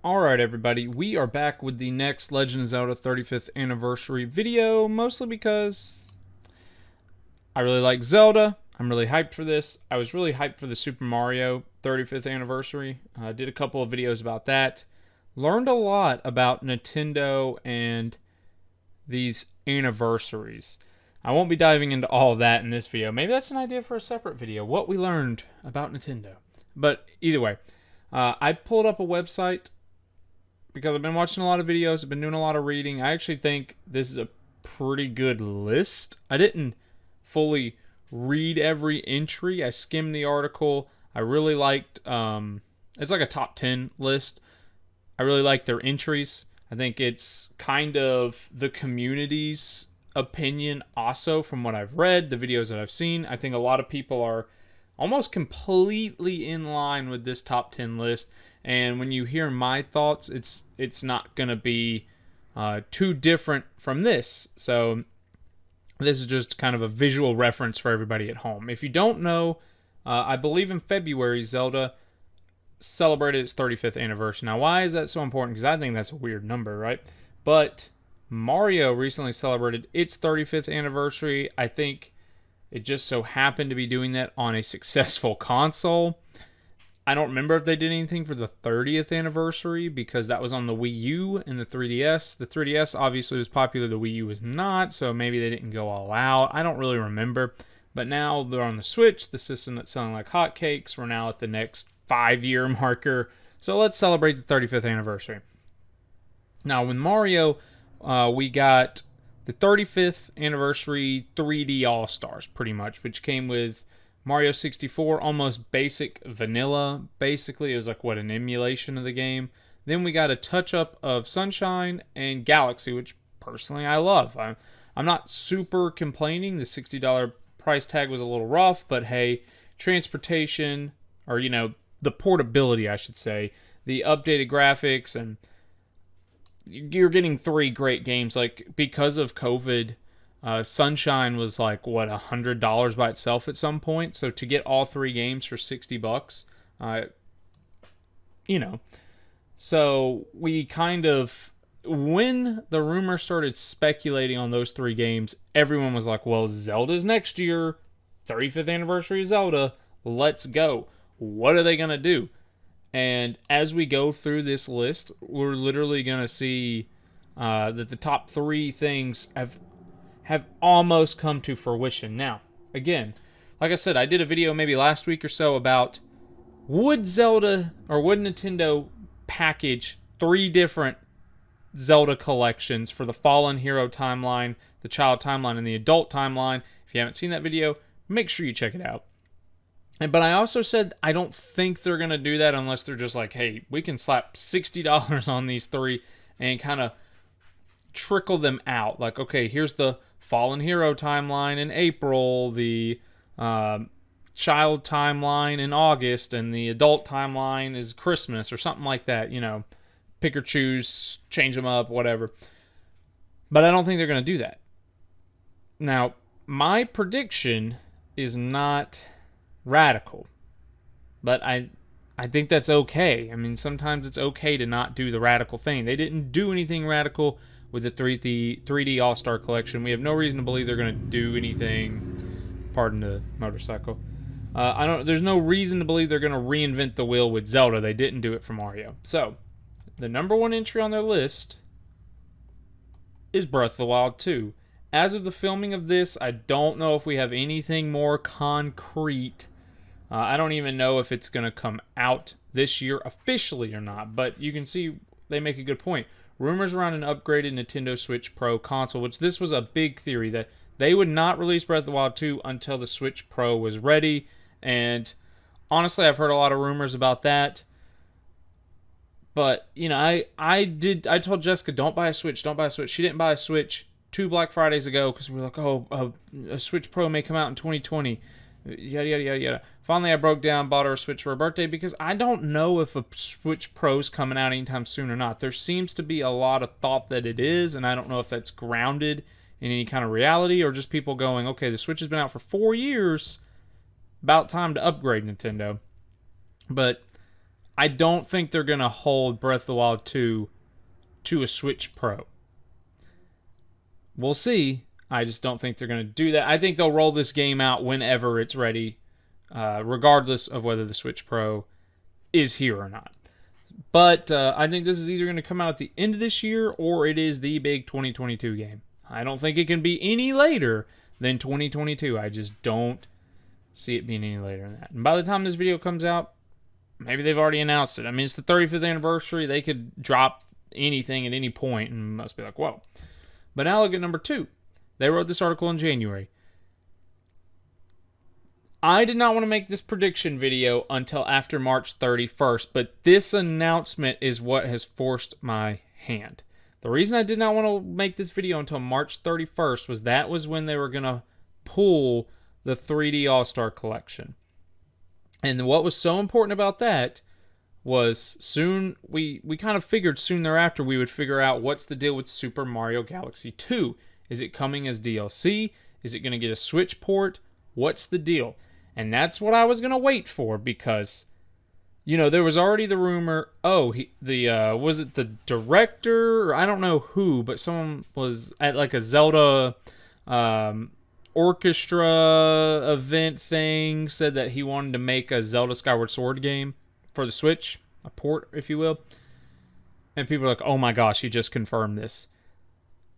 Alright everybody, we are back with the next Legend of Zelda 35th anniversary video, mostly because I really like Zelda. I'm really hyped for this. I was really hyped for the Super Mario 35th anniversary. I did a couple of videos about that. Learned a lot about Nintendo and these anniversaries. I won't be diving into all of that in this video. Maybe that's an idea for a separate video, what we learned about Nintendo. But either way, I pulled up a website because I've been watching a lot of videos, I've been doing a lot of reading. I actually think this is a pretty good list. I didn't fully read every entry. I skimmed the article. I really liked, it's like a top 10 list. I really like their entries. I think it's kind of the community's opinion also from what I've read, the videos that I've seen. I think a lot of people are almost completely in line with this top 10 list. And when you hear my thoughts, it's not going to be too different from this. So this is just kind of a visual reference for everybody at home. If you don't know, I believe in February, Zelda celebrated its 35th anniversary. Now, why is that so important? Because I think that's a weird number, right? But Mario recently celebrated its 35th anniversary. I think it just so happened to be doing that on a successful console. I don't remember if they did anything for the 30th anniversary because that was on the Wii U and the 3DS. The 3DS obviously was popular, the Wii U was not, so maybe they didn't go all out. I don't really remember. But now they're on the Switch, the system that's selling like hotcakes. We're now at the next 5-year marker. So let's celebrate the 35th anniversary. Now, with Mario, we got the 35th anniversary 3D All-Stars, pretty much, which came with Mario 64, almost basic vanilla, basically. It was like, what, an emulation of the game. Then we got a touch-up of Sunshine and Galaxy, which personally I love. I'm not super complaining. The $60 price tag was a little rough, but hey, transportation, or, you know, the portability, I should say, the updated graphics, and you're getting 3 great games. Like, because of COVID, Sunshine was like, what, $100 by itself at some point. So to get all 3 games for $60, you know. So we kind of, when the rumor started speculating on those 3 games, everyone was like, well, Zelda's next year, 35th anniversary of Zelda, let's go. What are they going to do? And as we go through this list, we're literally going to see that the top 3 things have almost come to fruition. Now, again, like I said, I did a video maybe last week or so about would Zelda or would Nintendo package 3 different Zelda collections for the Fallen Hero timeline, the Child timeline, and the Adult timeline. If you haven't seen that video, make sure you check it out. But I also said I don't think they're going to do that unless they're just like, hey, we can slap $60 on these 3 and kind of trickle them out. Like, okay, here's the Fallen Hero timeline in April, the Child timeline in August, and the Adult timeline is Christmas or something like that. You know, pick or choose, change them up, whatever. But I don't think they're going to do that. Now, my prediction is not radical, but I think that's okay. I mean, sometimes it's okay to not do the radical thing. They didn't do anything radical with the 3D All-Star Collection. We have no reason to believe they're going to do anything. Pardon the motorcycle. There's no reason to believe they're going to reinvent the wheel with Zelda. They didn't do it for Mario. So, the number 1 entry on their list is Breath of the Wild 2. As of the filming of this, I don't know if we have anything more concrete. I don't even know if it's going to come out this year officially or not, but you can see they make a good point. Rumors around an upgraded Nintendo Switch Pro console, which this was a big theory, that they would not release Breath of the Wild 2 until the Switch Pro was ready, and honestly, I've heard a lot of rumors about that. But, you know, I told Jessica, don't buy a Switch, don't buy a Switch. She didn't buy a Switch 2 Black Fridays ago because we were like, oh, a Switch Pro may come out in 2020. Yada, yada, yada, yada. Finally, I broke down, bought her a Switch for her birthday because I don't know if a Switch Pro's coming out anytime soon or not. There seems to be a lot of thought that it is, and I don't know if that's grounded in any kind of reality or just people going, okay, the Switch has been out for 4 years, about time to upgrade, Nintendo. But I don't think they're going to hold Breath of the Wild 2 to a Switch Pro. We'll see. I just don't think they're going to do that. I think they'll roll this game out whenever it's ready, regardless of whether the Switch Pro is here or not. But I think this is either going to come out at the end of this year or it is the big 2022 game. I don't think it can be any later than 2022. I just don't see it being any later than that. And by the time this video comes out, maybe they've already announced it. I mean, it's the 35th anniversary. They could drop anything at any point and must be like, whoa. But now look at number 2. They wrote this article in January. I did not want to make this prediction video until after March 31st, but this announcement is what has forced my hand. The reason I did not want to make this video until March 31st was that was when they were going to pull the 3D All-Star Collection. And what was so important about that was soon, we kind of figured soon thereafter we would figure out what's the deal with Super Mario Galaxy 2. Is it coming as DLC? Is it going to get a Switch port? What's the deal? And that's what I was going to wait for because, you know, there was already the rumor, was it the director? Or I don't know who, but someone was at like a Zelda orchestra event thing, said that he wanted to make a Zelda Skyward Sword game for the Switch, a port, if you will. And people are like, oh my gosh, he just confirmed this.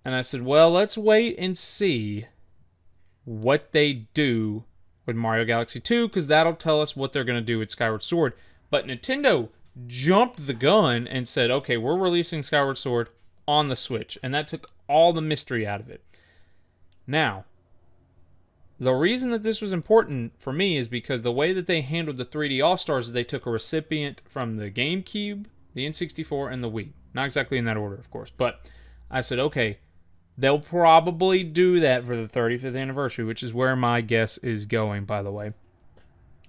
And I said, well, let's wait and see what they do with Mario Galaxy 2, because that'll tell us what they're going to do with Skyward Sword. But Nintendo jumped the gun and said, okay, we're releasing Skyward Sword on the Switch. And that took all the mystery out of it. Now, the reason that this was important for me is because the way that they handled the 3D All-Stars is they took a recipient from the GameCube, the N64, and the Wii. Not exactly in that order, of course. But I said, okay, they'll probably do that for the 35th anniversary, which is where my guess is going, by the way.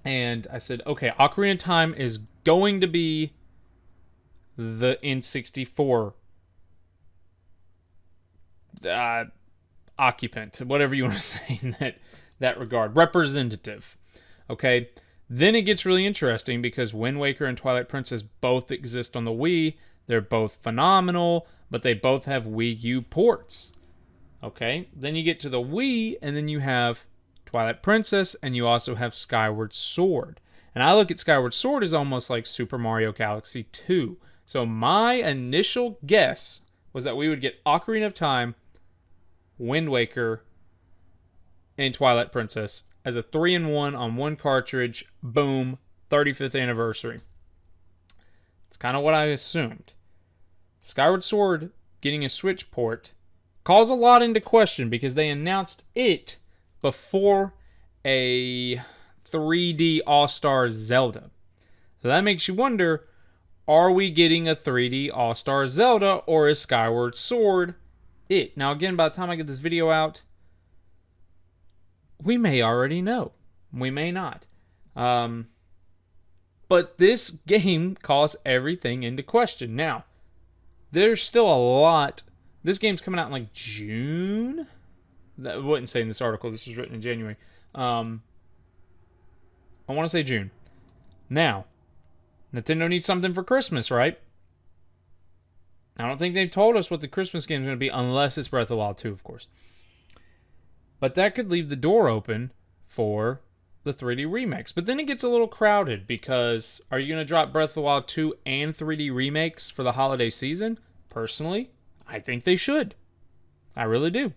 And I said, okay, Ocarina of Time is going to be the N64 occupant, whatever you want to say in that regard, representative. Okay, then it gets really interesting because Wind Waker and Twilight Princess both exist on the Wii. They're both phenomenal, but they both have Wii U ports. Okay, then you get to the Wii, and then you have Twilight Princess, and you also have Skyward Sword. And I look at Skyward Sword as almost like Super Mario Galaxy 2. So my initial guess was that we would get Ocarina of Time, Wind Waker, and Twilight Princess as a 3-in-1 on one cartridge. Boom, 35th anniversary. It's kind of what I assumed. Skyward Sword getting a Switch port calls a lot into question because they announced it before a 3D All-Star Zelda. So that makes you wonder, are we getting a 3D All-Star Zelda or is Skyward Sword it? Now again, by the time I get this video out, we may already know. We may not. But this game calls everything into question. Now, there's still a lot. This game's coming out in like June. I wouldn't say in this article. This was written in January. I want to say June. Now, Nintendo needs something for Christmas, right? I don't think they've told us what the Christmas game is going to be unless it's Breath of the Wild 2, of course. But that could leave the door open for the 3D remakes. But then it gets a little crowded because are you going to drop Breath of the Wild 2 and 3D remakes for the holiday season? Personally, I think they should. I really do.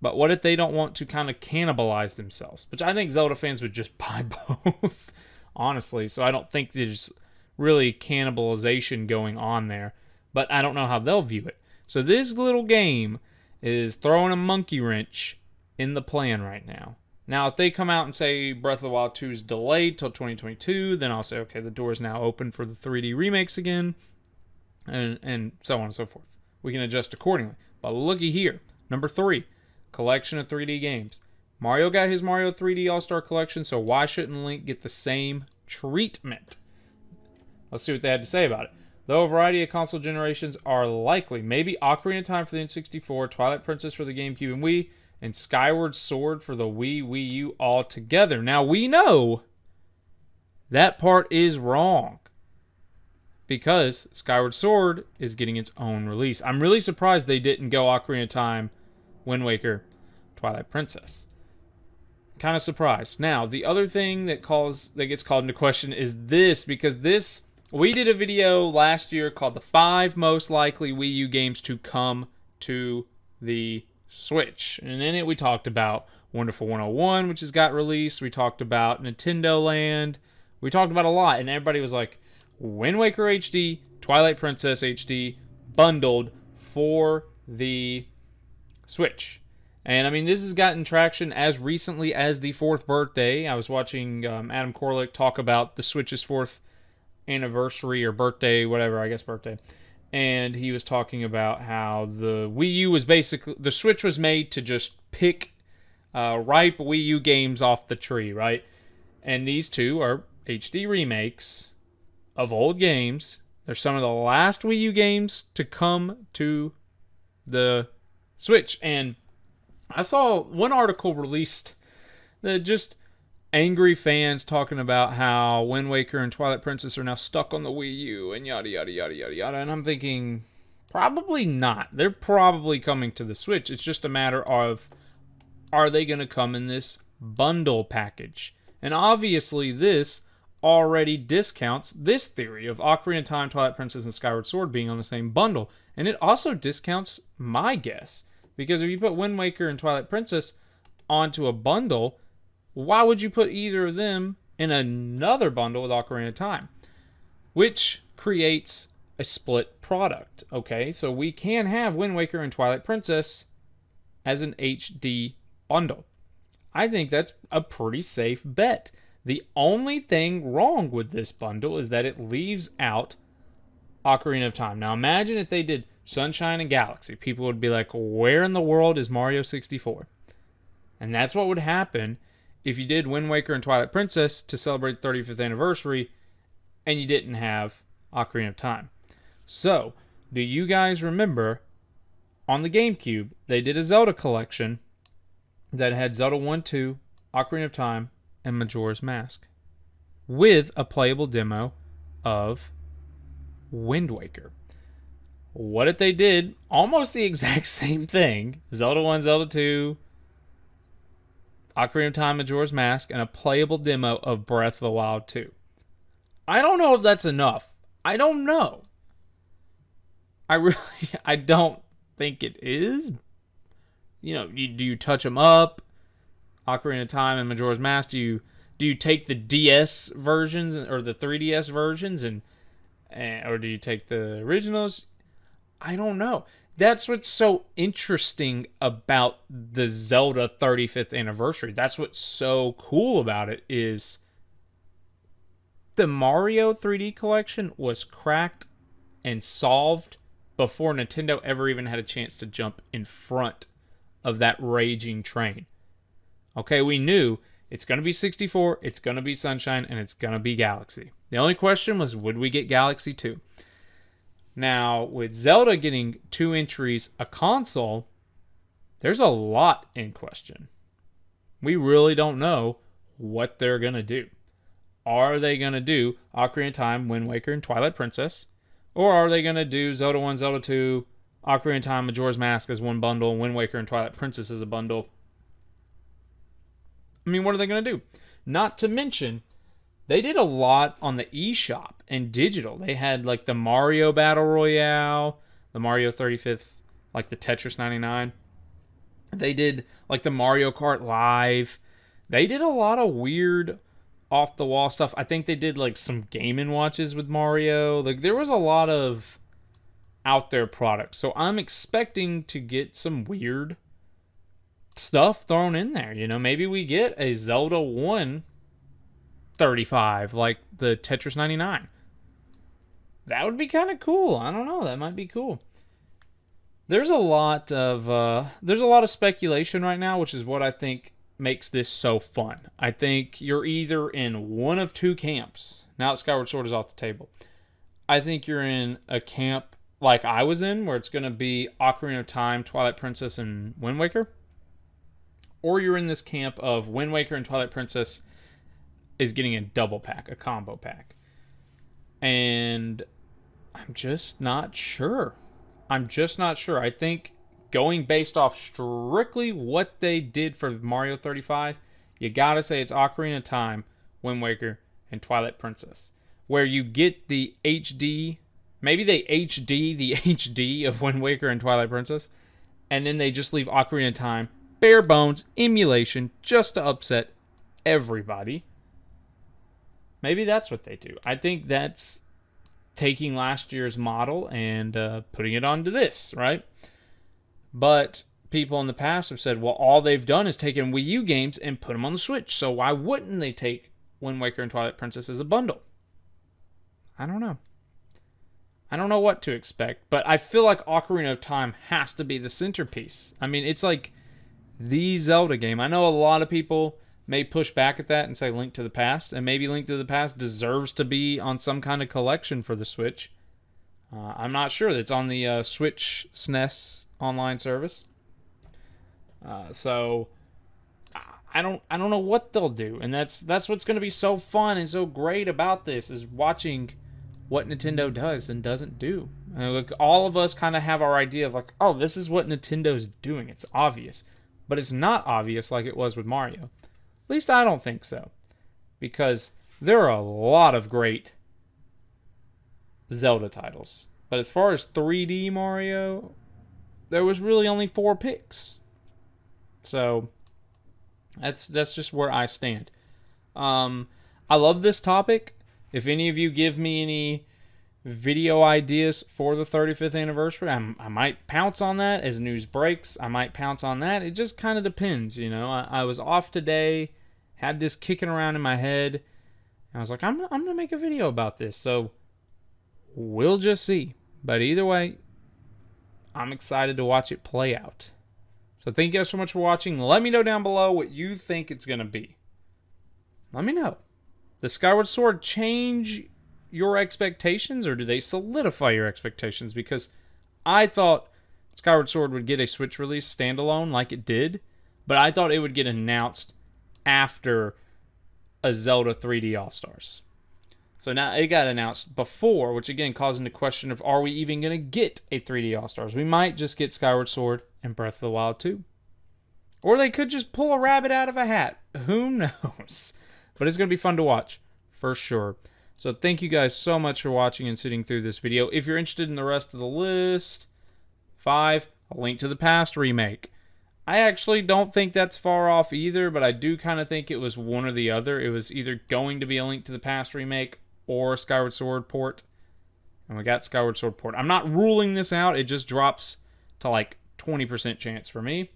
But what if they don't want to kind of cannibalize themselves? Which I think Zelda fans would just buy both, honestly. So I don't think there's really cannibalization going on there. But I don't know how they'll view it. So this little game is throwing a monkey wrench in the plan right now. Now, if they come out and say Breath of the Wild 2 is delayed till 2022, then I'll say, okay, the door is now open for the 3D remakes again, and so on and so forth. We can adjust accordingly. But looky here. Number 3, collection of 3D games. Mario got his Mario 3D All-Star Collection, so why shouldn't Link get the same treatment? Let's see what they had to say about it. Though a variety of console generations are likely, maybe Ocarina of Time for the N64, Twilight Princess for the GameCube and Wii, and Skyward Sword for the Wii U all together. Now, we know that part is wrong. because Skyward Sword is getting its own release. I'm really surprised they didn't go Ocarina of Time, Wind Waker, Twilight Princess. Kind of surprised. Now, the other thing that gets called into question is this, because we did a video last year called the 5 most likely Wii U games to come to the Switch. And in it we talked about Wonderful 101, which has got released. We talked about Nintendo Land. We talked about a lot, and everybody was like, Wind Waker HD, Twilight Princess HD, bundled for the Switch. And I mean, this has gotten traction as recently as the 4th birthday. I was watching Adam Korlick talk about the Switch's 4th anniversary or birthday, whatever, I guess birthday. And he was talking about how the Wii U was basically, the Switch was made to just pick ripe Wii U games off the tree, right? And these two are HD remakes of old games. They're some of the last Wii U games to come to the Switch. And I saw one article released that just angry fans talking about how Wind Waker and Twilight Princess are now stuck on the Wii U and yada yada yada yada yada. And I'm thinking, probably not. They're probably coming to the Switch. It's just a matter of, are they going to come in this bundle package? And obviously this already discounts this theory of Ocarina of Time, Twilight Princess, and Skyward Sword being on the same bundle. And it also discounts my guess. Because if you put Wind Waker and Twilight Princess onto a bundle, why would you put either of them in another bundle with Ocarina of Time? Which creates a split product, okay? So we can have Wind Waker and Twilight Princess as an HD bundle. I think that's a pretty safe bet. The only thing wrong with this bundle is that it leaves out Ocarina of Time. Now imagine if they did Sunshine and Galaxy. People would be like, where in the world is Mario 64? And that's what would happen if you did Wind Waker and Twilight Princess to celebrate the 35th anniversary and you didn't have Ocarina of Time. So, do you guys remember on the GameCube, they did a Zelda collection that had Zelda 1, 2, Ocarina of Time, and Majora's Mask with a playable demo of Wind Waker. What if they did almost the exact same thing? Zelda 1, Zelda 2, Ocarina of Time, Majora's Mask, and a playable demo of Breath of the Wild 2. I don't know if that's enough. I don't know. I don't think it is. You know, do you touch them up? Ocarina of Time and Majora's Mask, do you take the DS versions or the 3DS versions or do you take the originals? I don't know. That's what's so interesting about the Zelda 35th anniversary. That's what's so cool about it is the Mario 3D collection was cracked and solved before Nintendo ever even had a chance to jump in front of that raging train. Okay, we knew it's going to be 64, it's going to be Sunshine, and it's going to be Galaxy. The only question was, would we get Galaxy 2? Now, with Zelda getting 2 entries a console, there's a lot in question. We really don't know what they're going to do. Are they going to do Ocarina of Time, Wind Waker, and Twilight Princess? Or are they going to do Zelda 1, Zelda 2, Ocarina of Time, Majora's Mask as one bundle, Wind Waker and Twilight Princess as a bundle? I mean, what are they going to do? Not to mention, they did a lot on the eShop and digital. They had like the Mario Battle Royale, the Mario 35th, like the Tetris 99. They did like the Mario Kart Live. They did a lot of weird off-the-wall stuff. I think they did like some Game & Watches with Mario. Like there was a lot of out there products. So I'm expecting to get some weird stuff thrown in there. You know, maybe we get a Zelda 1 35 like the Tetris 99. That would be kind of cool. I don't know. That might be cool. There's a lot of speculation right now, which is what I think makes this so fun. I think you're either in one of two camps. Now that Skyward Sword is off the table, I think you're in a camp like I was in, where it's going to be Ocarina of Time, Twilight Princess, and Wind Waker. Or you're in this camp of Wind Waker and Twilight Princess is getting a double pack, a combo pack. And I'm just not sure. I'm just not sure. I think going based off strictly what they did for Mario 35, you gotta say it's Ocarina of Time, Wind Waker, and Twilight Princess. Where you get the HD, maybe they HD the HD of Wind Waker and Twilight Princess, and then they just leave Ocarina of Time, bare bones, emulation, just to upset everybody. Maybe that's what they do. I think that's taking last year's model and putting it onto this, right? But people in the past have said, well, all they've done is taken Wii U games and put them on the Switch. So why wouldn't they take Wind Waker and Twilight Princess as a bundle? I don't know. I don't know what to expect, but I feel like Ocarina of Time has to be the centerpiece. I mean, it's like the Zelda game. I know a lot of people may push back at that and say Link to the Past, and maybe Link to the Past deserves to be on some kind of collection for the Switch. I'm not sure. It's on the Switch SNES online service. So I don't know what they'll do, and that's what's going to be so fun and so great about this is watching what Nintendo does and doesn't do. Like, all of us kind of have our idea of like, oh, this is what Nintendo's doing. It's obvious, but it's not obvious like it was with Mario. At least I don't think so, because there are a lot of great Zelda titles. But as far as 3D Mario, there was really only 4 picks. So that's just where I stand. I love this topic. If any of you give me any video ideas for the 35th anniversary, I might pounce on that as news breaks. I might pounce on that. It just kind of depends, you know. I was off today, had this kicking around in my head, and I was like, I'm going to make a video about this. So we'll just see. But either way, I'm excited to watch it play out. So thank you guys so much for watching. Let me know down below what you think it's going to be. Let me know. Does Skyward Sword change your expectations, or do they solidify your expectations? Because I thought Skyward Sword would get a Switch release standalone like it did, but I thought it would get announced after a Zelda 3D All-Stars. So now it got announced before, which again causing the question of, are we even going to get a 3D All-Stars? We might just get Skyward Sword and Breath of the Wild 2. Or they could just pull a rabbit out of a hat. Who knows? But it's going to be fun to watch, for sure. So thank you guys so much for watching and sitting through this video. If you're interested in the rest of the list, 5, A Link to the Past remake. I actually don't think that's far off either, but I do kind of think it was one or the other. It was either going to be a Link to the Past remake or a Skyward Sword port. And we got Skyward Sword port. I'm not ruling this out. It just drops to like 20% chance for me.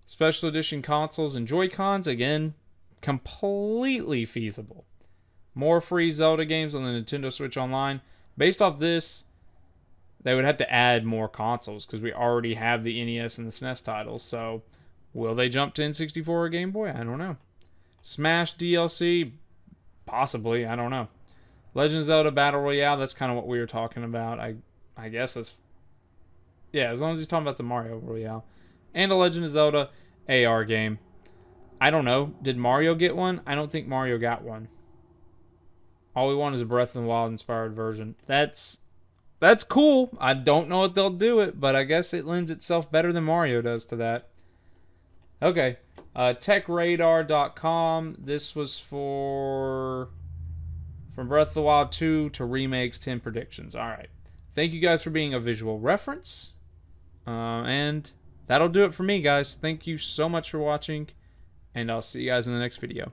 Special edition consoles and Joy-Cons, again, completely feasible. More free Zelda games on the Nintendo Switch Online. Based off this, they would have to add more consoles because we already have the NES and the SNES titles. So, will they jump to N64 or Game Boy? I don't know. Smash DLC? Possibly. I don't know. Legend of Zelda Battle Royale, that's kind of what we were talking about. I guess that's... Yeah, as long as he's talking about the Mario Royale. And a Legend of Zelda AR game. I don't know. Did Mario get one? I don't think Mario got one. All we want is a Breath of the Wild inspired version. That's cool. I don't know if they'll do it, but I guess it lends itself better than Mario does to that. Okay. TechRadar.com. This was for... From Breath of the Wild 2 to remakes, 10 predictions. Alright. Thank you guys for being a visual reference. And that'll do it for me, guys. Thank you so much for watching. And I'll see you guys in the next video.